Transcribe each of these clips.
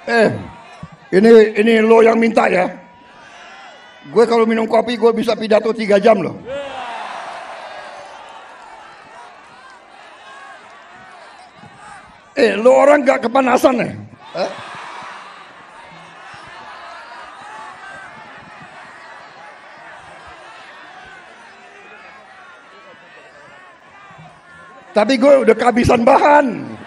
Eh, ini lo yang minta ya. Gue kalau minum kopi gue bisa pidato 3 jam loh. Lo orang gak kepanasan ya? Tapi gue udah kehabisan bahan.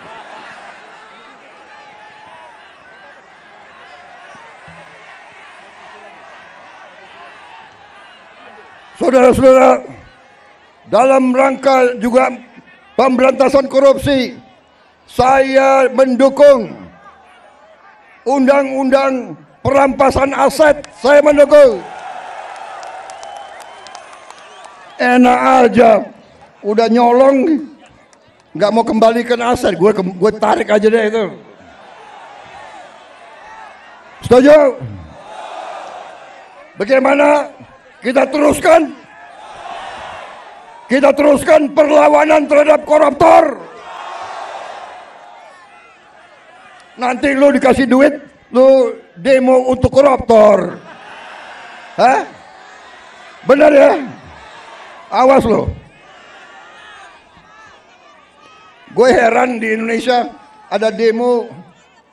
Saudara-saudara, dalam rangka juga pemberantasan korupsi, saya mendukung undang-undang perampasan aset. Saya mendukung. Enak aja, udah nyolong, nggak mau kembalikan aset, gue tarik aja deh itu. Setuju? Bagaimana? Kita teruskan perlawanan terhadap koruptor. Nanti lu dikasih duit, lu demo untuk koruptor. Hah? Benar ya? Awas lo. Gue heran di Indonesia ada demo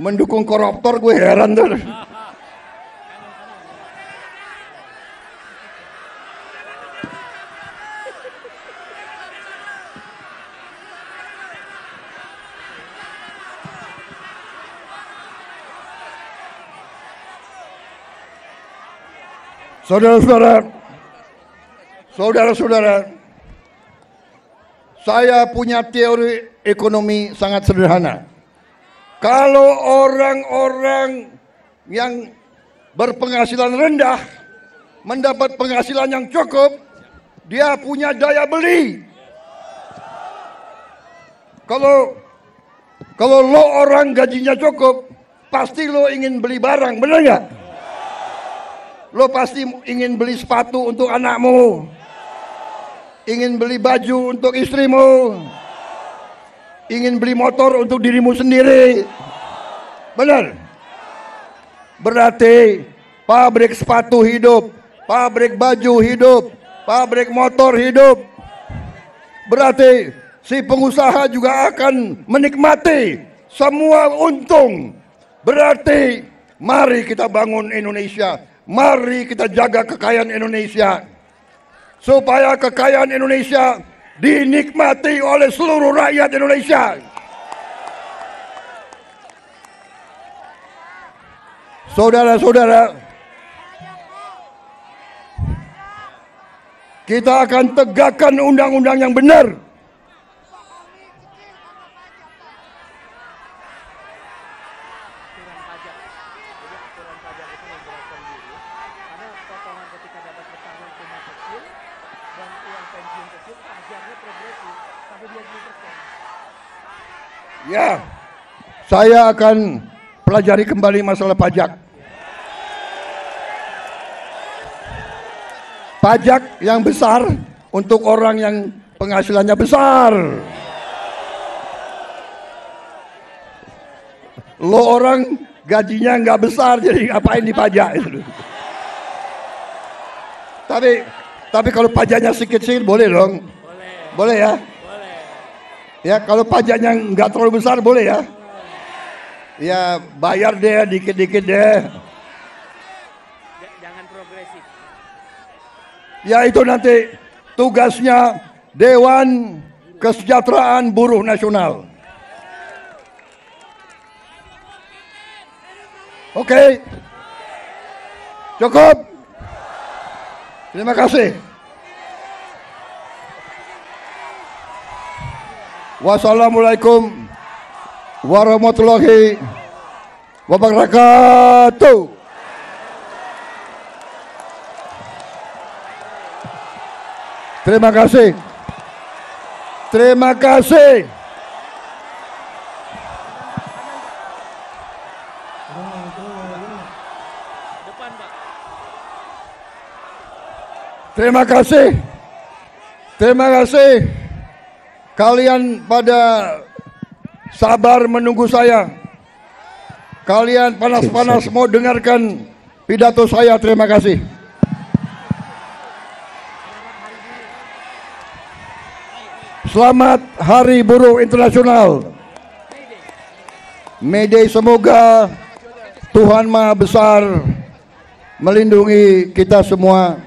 mendukung koruptor, gue heran tuh. Saudara-saudara, saya punya teori ekonomi sangat sederhana. Kalau orang-orang yang berpenghasilan rendah mendapat penghasilan yang cukup, dia punya daya beli. Kalau lo orang gajinya cukup, pasti lo ingin beli barang, benar nggak? Lo pasti ingin beli sepatu untuk anakmu, ingin beli baju untuk istrimu, ingin beli motor untuk dirimu sendiri. Benar? Berarti pabrik sepatu hidup, pabrik baju hidup, pabrik motor hidup. Berarti si pengusaha juga akan menikmati semua untung. Berarti mari kita bangun Indonesia. Mari kita jaga kekayaan Indonesia, supaya kekayaan Indonesia dinikmati oleh seluruh rakyat Indonesia. Saudara-saudara, kita akan tegakkan undang-undang yang benar. Ya, saya akan pelajari kembali masalah pajak. Pajak yang besar untuk orang yang penghasilannya besar. Lo orang gajinya nggak besar, jadi ngapain dipajak? Tapi kalau pajaknya sedikit-sedikit boleh dong. Boleh ya. Ya, kalau pajaknya nggak terlalu besar boleh ya. Ya, bayar deh dikit-dikit deh. Jangan progresif. Ya, itu nanti tugasnya Dewan Kesejahteraan Buruh Nasional. Oke. Cukup. Terima kasih. Wassalamualaikum warahmatullahi wabarakatuh. Terima kasih. Terima kasih. Terima kasih. Terima kasih. Kalian pada sabar menunggu saya. Kalian panas-panas mau dengarkan pidato saya. Terima kasih. Selamat Hari Buruh Internasional. May Day, semoga Tuhan Maha Besar melindungi kita semua.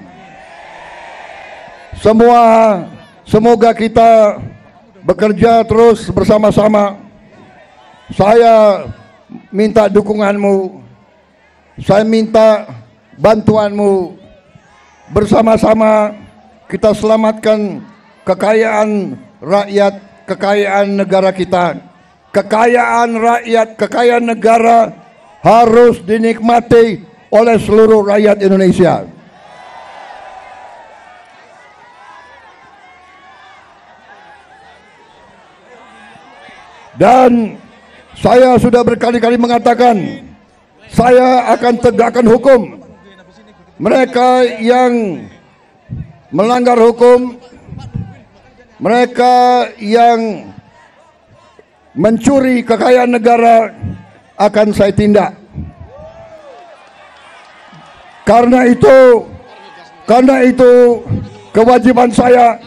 Semoga kita bekerja terus bersama-sama. Saya minta dukunganmu, saya minta bantuanmu. Bersama-sama kita selamatkan kekayaan rakyat, kekayaan negara kita. Kekayaan rakyat, kekayaan negara harus dinikmati oleh seluruh rakyat Indonesia. Dan saya sudah berkali-kali mengatakan, saya akan tegakkan hukum. Mereka yang melanggar hukum, mereka yang mencuri kekayaan negara akan saya tindak. Karena itu kewajiban saya,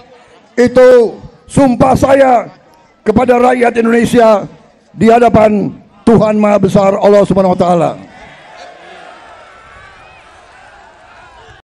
itu sumpah saya kepada rakyat Indonesia di hadapan Tuhan Maha Besar Allah Subhanahu wa taala.